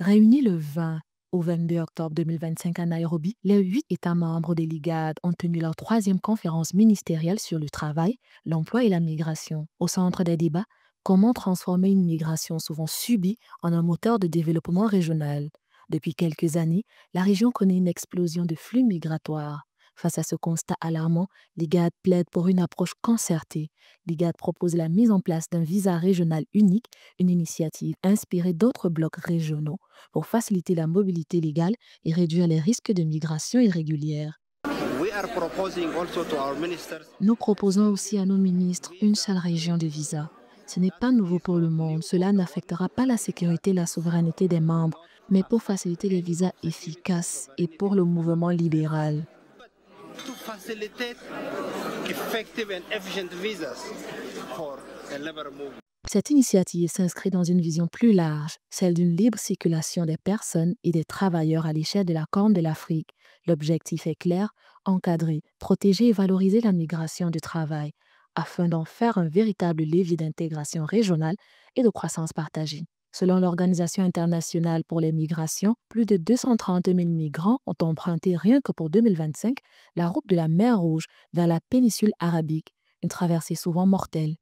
Réunis le 20 au 22 octobre 2025 à Nairobi, les 8 États membres des Ligades ont tenu leur troisième conférence ministérielle sur le travail, l'emploi et la migration. Au centre des débats, comment transformer une migration souvent subie en un moteur de développement régional. Depuis quelques années, la région connaît une explosion de flux migratoires. Face à ce constat alarmant, l'IGAD plaide pour une approche concertée. L'IGAD propose la mise en place d'un visa régional unique, une initiative inspirée d'autres blocs régionaux pour faciliter la mobilité légale et réduire les risques de migration irrégulière. We are proposing also to our ministers Nous proposons aussi à nos ministres une seule région de visa. Ce n'est pas nouveau pour le monde, cela n'affectera pas la sécurité et la souveraineté des membres, mais pour faciliter les visas efficaces et pour le mouvement libéral. to facilitate effective and efficient visas for the labor movement. Cette initiative s'inscrit dans une vision plus large, celle d'une libre circulation des personnes et des travailleurs à l'échelle de la Corne de l'Afrique. L'objectif est clair, encadrer, protéger et valoriser la migration du travail, afin d'en faire un véritable levier d'intégration régionale et de croissance partagée. Selon l'Organisation internationale pour les migrations, plus de 230 000 migrants ont emprunté rien que pour 2025 la route de la mer Rouge vers la péninsule arabique, une traversée souvent mortelle.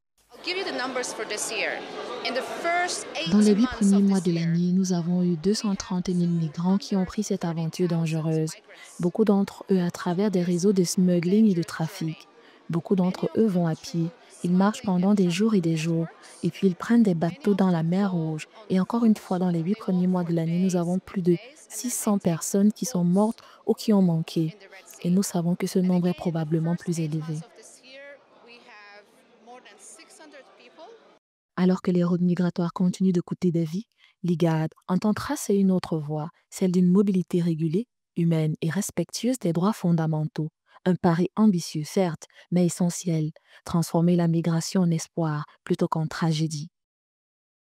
Dans les 8 premiers mois de l'année, nous avons eu 230 000 migrants qui ont pris cette aventure dangereuse, beaucoup d'entre eux à travers des réseaux de smuggling et de trafic. Beaucoup d'entre eux vont à pied. Ils marchent pendant des jours et des jours, et puis ils prennent des bateaux dans la mer Rouge. Et encore une fois, dans les 8 premiers mois de l'année, nous avons plus de 600 personnes qui sont mortes ou qui ont manqué. Et nous savons que ce nombre est probablement plus élevé. Alors que les routes migratoires continuent de coûter des vies, l'IGAD entend tracer une autre voie, celle d'une mobilité régulée, humaine et respectueuse des droits fondamentaux. Un pari ambitieux, certes, mais essentiel, transformer la migration en espoir plutôt qu'en tragédie.